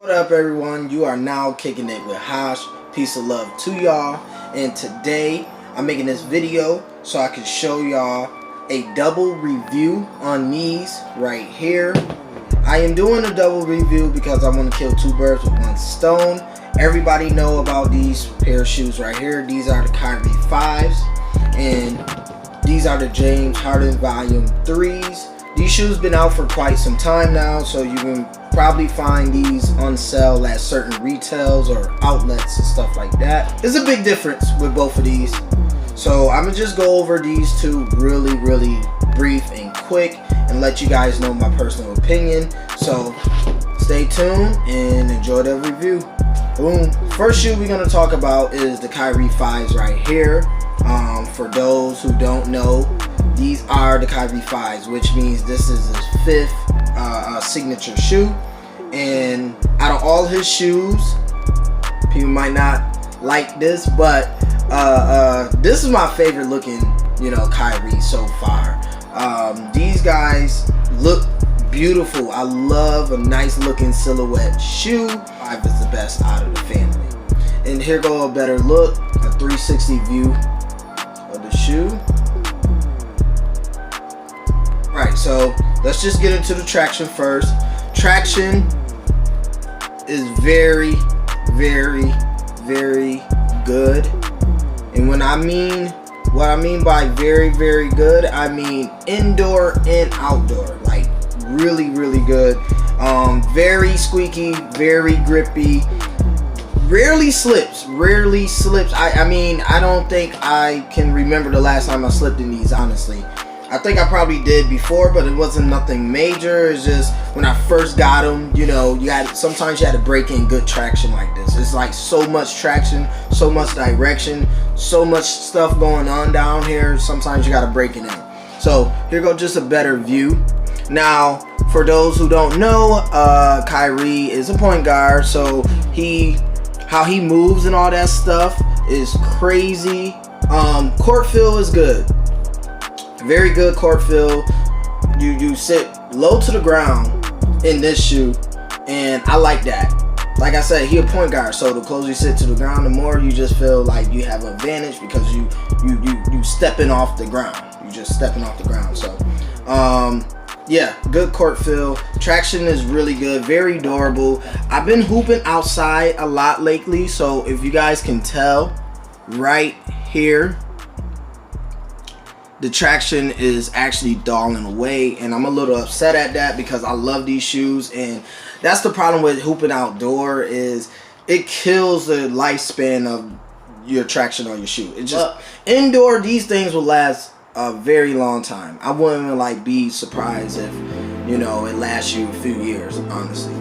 What up, everyone? You are now kicking it with Hosh. Peace of love to y'all. And today I'm making this video so I can show y'all a double review on these right here. I am doing a double review because I want to kill two birds with one stone. Everybody know about these pair of shoes right here. These are the Kyrie 5s and these are the James Harden Volume 3s. These shoes been out for quite some time now, so you can probably find these on sale at certain retails or outlets and stuff like that. There's a big difference with both of these. So I'm gonna just go over these two really brief and quick and let you guys know my personal opinion. So stay tuned and enjoy the review. Boom. First shoe we're gonna talk about is the Kyrie 5s right here. For those who don't know, these are the Kyrie 5s, which means this is his fifth signature shoe. And out of all his shoes, people might not like this, but this is my favorite looking, Kyrie so far. These guys look beautiful. I love a nice looking silhouette shoe. 5 is the best out of the family. And here go a better look, a 360 view of the shoe. Right, so let's just get into the traction first. Traction is very good. And what I mean by very good, I mean indoor and outdoor. Like really good. Very squeaky, very grippy. Rarely slips. I mean, I don't think I can remember the last time I slipped in these, honestly. I think I probably did before, but it wasn't nothing major. It's just when I first got them, sometimes you had to break in good traction like this. It's like so much traction, so much direction, so much stuff going on down here. Sometimes you got to break it in. So here go just a better view. Now, for those who don't know, Kyrie is a point guard, so how he moves and all that stuff is crazy. Court feel is good. Very good court feel. You sit low to the ground in this shoe, and I like that. Like I said, he a point guard, so the closer you sit to the ground, the more you just feel like you have an advantage because you stepping off the ground. You just stepping off the ground. So yeah, good court feel. Traction is really good, very durable. I've been hooping outside a lot lately, so if you guys can tell right here, the traction is actually dulling away, and I'm a little upset at that because I love these shoes. And that's the problem with hooping outdoor, is it kills the lifespan of your traction on your shoe. It just indoor, these things will last a very long time. I wouldn't even be surprised if it lasts you a few years, honestly.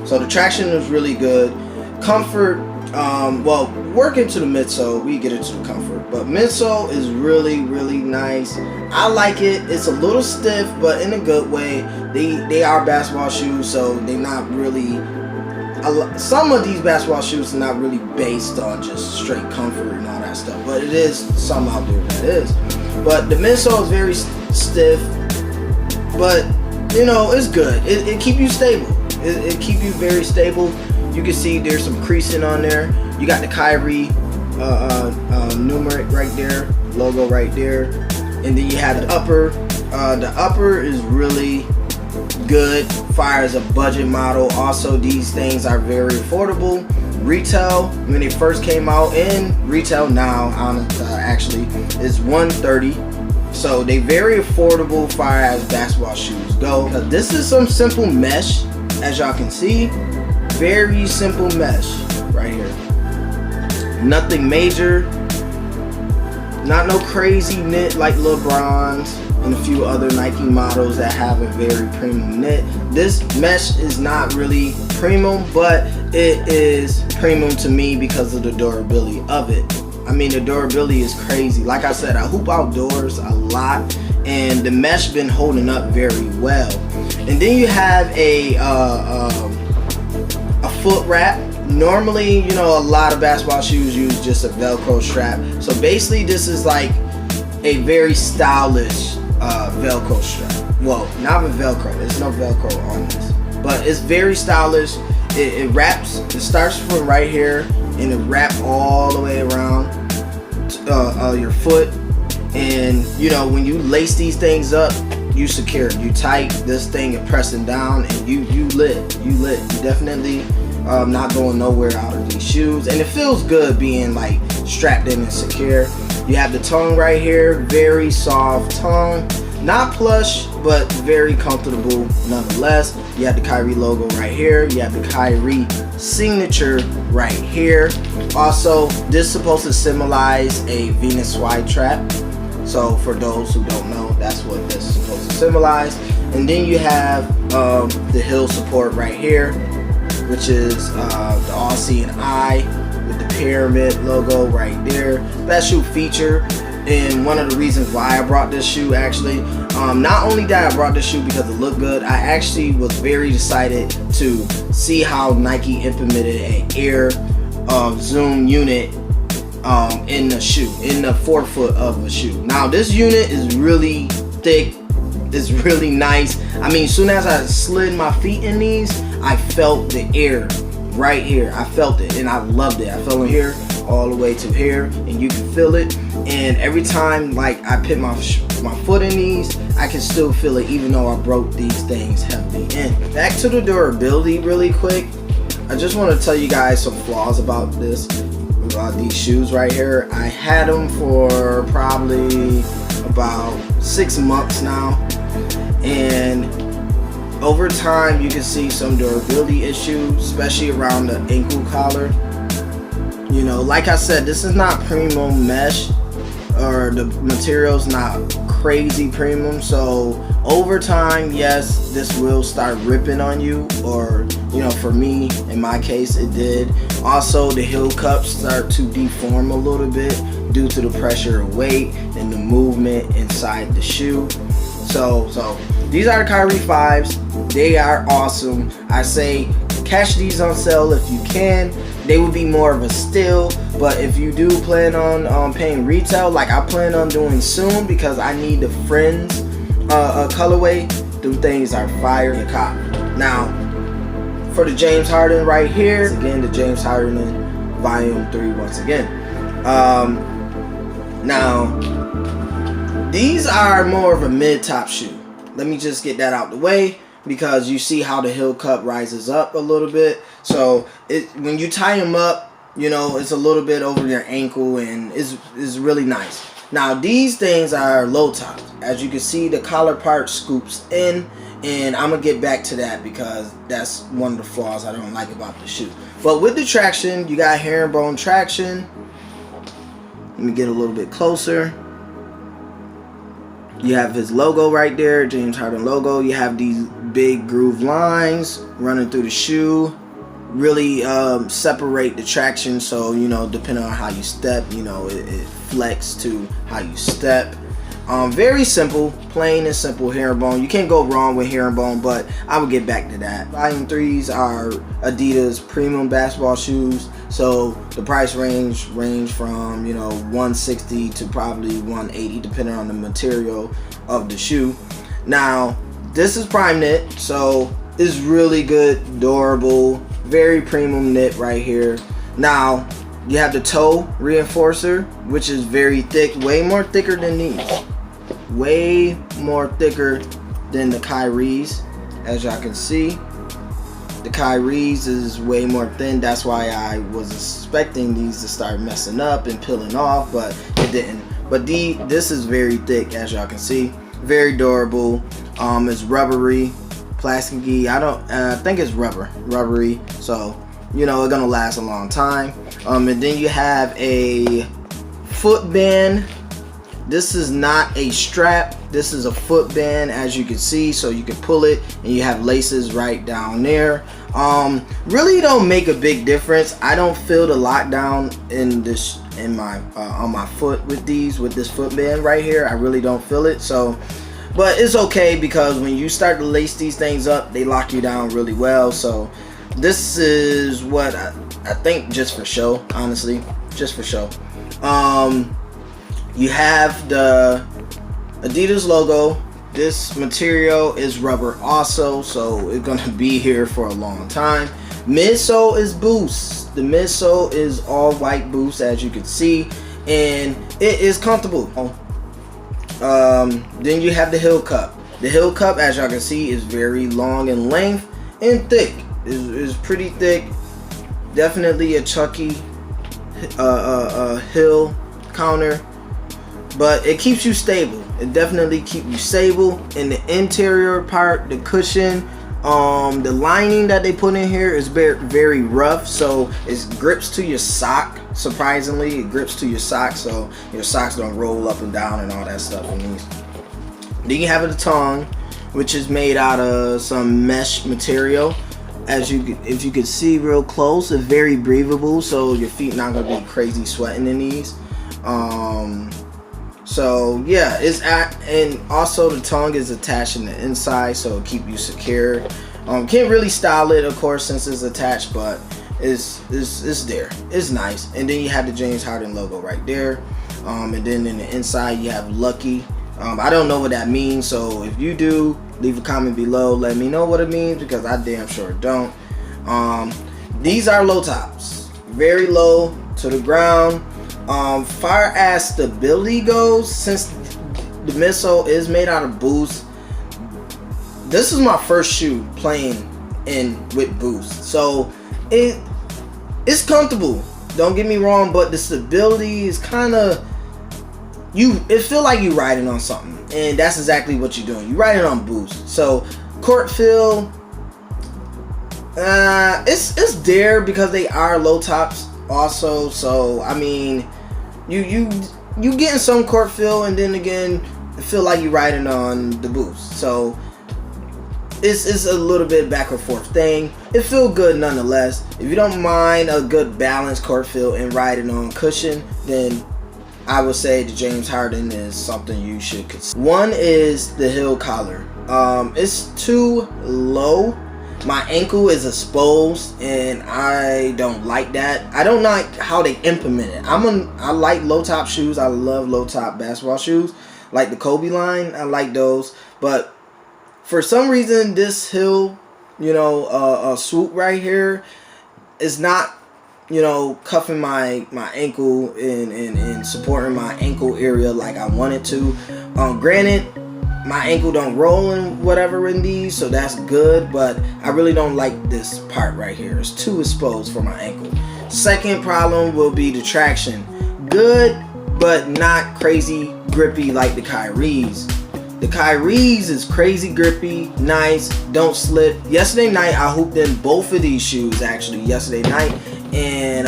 So the traction is really good. Comfort, well, working to the midsole, we get into the comfort, but midsole is really nice. I like it. It's a little stiff, but in a good way. They are basketball shoes, so they're not really, some of these basketball shoes are not really based on just straight comfort and all that stuff, but it is some out there that is. But the midsole is very stiff, but it's good. It keep you stable. It keep you very stable. You can see there's some creasing on there. You got the Kyrie numeric right there, logo right there, and then you have the upper. The upper is really good, far as a budget model. Also, these things are very affordable. Retail when they first came out, and retail now actually is $130. So they very affordable far as basketball shoes go. This is some simple mesh, as y'all can see. Very simple mesh right here. Nothing major. Not no crazy knit like LeBron's and a few other Nike models that have a very premium knit. This mesh is not really premium, but it is premium to me because of the durability of it. I mean, the durability is crazy. Like I said, I hoop outdoors a lot, and the mesh been holding up very well. And then you have a foot wrap. Normally, a lot of basketball shoes use just a Velcro strap. So basically, this is like a very stylish Velcro strap. Well, not with Velcro. There's no Velcro on this. But it's very stylish. it wraps. It starts from right here and it wraps all the way around your foot. And you know, when you lace these things up, you secure, you tight this thing and pressing down, and you lit. You definitely not going nowhere out of these shoes, and it feels good being like strapped in and secure. You have the tongue right here, very soft tongue, not plush but very comfortable nonetheless. You have the Kyrie logo right here. You have the Kyrie signature right here. Also, this is supposed to symbolize a Venus flytrap. So for those who don't know, that's what this is supposed to symbolize. And then you have the heel support right here, which is the all-seeing eye with the pyramid logo right there. That shoe feature, and one of the reasons why I brought this shoe actually, not only that I brought this shoe because it looked good, I actually was very excited to see how Nike implemented an air zoom unit in the shoe, in the forefoot of the shoe. Now this unit is really thick, it's really nice. I mean, as soon as I slid my feet in these, I felt the air right here. I felt it and I loved it. I felt it here all the way to here, and you can feel it. And every time like I put my foot in these, I can still feel it even though I broke these things heavily in. Back to the durability really quick. I just want to tell you guys some flaws about this. These shoes right here. I had them for probably about 6 months now, and over time you can see some durability issues, especially around the ankle collar. You know, like I said, this is not premium mesh, or the material's not crazy premium, so over time, yes, this will start ripping on you, or you know, for me, in my case, it did. Also, the heel cups start to deform a little bit due to the pressure of weight and the movement inside the shoe. So these are the Kyrie 5s. They are awesome. I say catch these on sale if you can. They would be more of a steal, but if you do plan on paying retail, like I plan on doing soon, because I need the Friends colorway, them things are fire and cop. Now, for the James Harden right here, again, the James Harden Volume 3 once again. Now, these are more of a mid-top shoe. Let me just get that out the way, because you see how the heel cup rises up a little bit. So when you tie them up, you know, it's a little bit over your ankle, and it's really nice. Now these things are low tops. As you can see, the collar part scoops in, and I'm gonna get back to that because that's one of the flaws I don't like about the shoe. But with the traction, you got herringbone traction. Let me get a little bit closer. You have his logo right there, James Harden logo. You have these big groove lines running through the shoe. Really separate the traction, so you know, depending on how you step, you know, it flex to how you step. Very simple, plain and simple herringbone. You can't go wrong with herringbone, but I will get back to that. Volume 3s are Adidas premium basketball shoes, so the price range from, you know, $160 to probably $180 depending on the material of the shoe. Now this is prime knit, so it's really good, durable, very premium knit right here. Now you have the toe reinforcer, which is very thick, way more thicker than these, way more thicker than the Kyries. As y'all can see, the Kyries is way more thin. That's why I was expecting these to start messing up and peeling off, but it didn't. But this is very thick, as y'all can see, very durable. It's rubbery, plasticky. I think it's rubbery, so you know, it's gonna last a long time. And then you have a foot band. This is not a strap, this is a foot band, as you can see, so you can pull it, and you have laces right down there. Really don't make a big difference. I don't feel the lockdown in my on my foot with this foot band right here. I really don't feel it. So, but it's okay, because when you start to lace these things up, they lock you down really well. So this is what I think, just for show, honestly, just for show. You have the Adidas logo This material is rubber also, so it's gonna be here for a long time. Midsole is Boost. The midsole is all white Boost, as you can see, and it is comfortable. Then you have the heel cup. The heel cup, as y'all can see, is very long in length and thick. It's pretty thick. Definitely a chunky heel counter, but it keeps you stable. It definitely keeps you stable. In the interior part, the cushion, the lining that they put in here is very rough, so it grips to your sock. Surprisingly, it grips to your sock, so your socks don't roll up and down and all that stuff in these. Then you have the tongue, which is made out of some mesh material. If you can see real close, it's very breathable, so your feet not gonna be crazy sweating in these. So yeah, and also the tongue is attached in the inside, so it'll keep you secure. Can't really style it, of course, since it's attached, but it's there. It's nice. And then you have the James Harden logo right there. And then in the inside you have Lucky. I don't know what that means, so if you do, leave a comment below. Let me know what it means, because I damn sure don't. These are low tops, very low to the ground. Far as stability goes, since the midsole is made out of Boost, this is my first shoe playing with Boost, so it's comfortable. Don't get me wrong, but the stability is kind of, it feel like you riding on something, and that's exactly what you're doing. You're riding on Boost. So court feel, it's there because they are low tops also. So I mean, you getting some court feel, and then again, it feel like you riding on the Boost. So it's a little bit back and forth thing. It feel good nonetheless. If you don't mind a good balanced court feel and riding on cushion, then I would say the James Harden is something you should consider. One is the heel collar. It's too low. My ankle is exposed, and I don't like that. I don't like how they implement it. I like low top shoes. I love low top basketball shoes, like the Kobe line. I like those, but for some reason this heel, swoop right here is not, cuffing my ankle and supporting my ankle area like I want it to. Granted, my ankle don't roll and whatever in these, so that's good, but I really don't like this part right here. It's too exposed for my ankle. Second problem will be the traction. Good, but not crazy grippy like the Kyrie's. The Kyrie's is crazy grippy, nice, don't slip. Yesterday night I hooped in both of these shoes actually yesterday night, and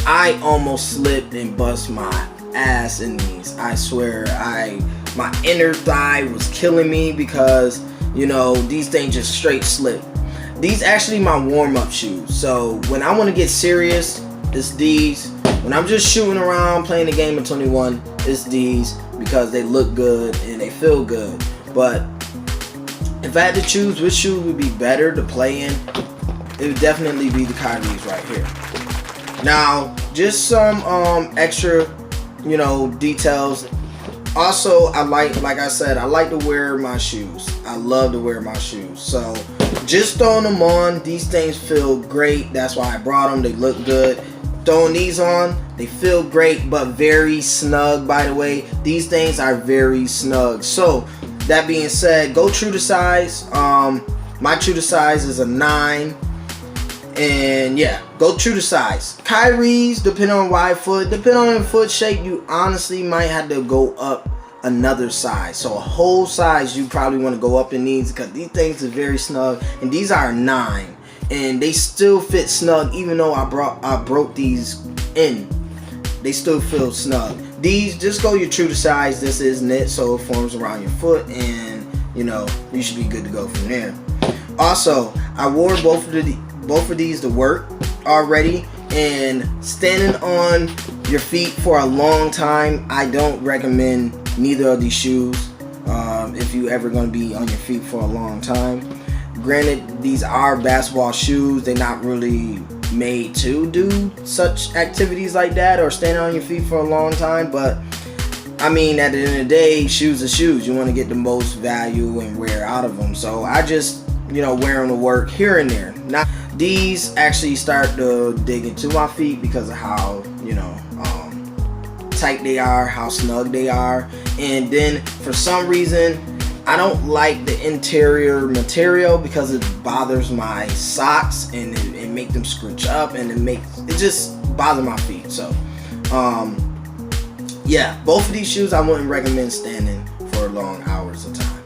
I almost slipped and bust my ass in these. I swear, my inner thigh was killing me because these things just straight slip. These actually my warm-up shoes. So when I want to get serious, it's these. When I'm just shooting around playing the game of 21, it's these, because they look good and they feel good. But if I had to choose which shoe would be better to play in, it would definitely be the Kyrie's right here. Now, just some extra, details. Also, like I said, I like to wear my shoes. I love to wear my shoes. So just throwing them on, these things feel great. That's why I brought them. They look good. Throwing these on, they feel great, but very snug, by the way. These things are very snug. So that being said, go true to size. My true to size is a 9. And yeah, go true to size. Kyrie's, depending on wide foot, depending on the foot shape, you honestly might have to go up another size. So a whole size you probably want to go up in these, because these things are very snug, and these are 9. And they still fit snug, even though I broke these in. They still feel snug. These, just go your true to size. This is knit, so it forms around your foot, and you should be good to go from there. Also, I wore both of these to work already, and standing on your feet for a long time, I don't recommend neither of these shoes if you ever going to be on your feet for a long time. Granted, these are basketball shoes. They're not really made to do such activities like that or standing on your feet for a long time, but I mean, at the end of the day, shoes are shoes. You want to get the most value and wear out of them. So I just, wear them to work here and there. Now, these actually start to dig into my feet because of how, tight they are, how snug they are. And then for some reason, I don't like the interior material because it bothers my socks and it make them scrunch up, and it just bothers my feet. So yeah, both of these shoes I wouldn't recommend standing for long hours of time.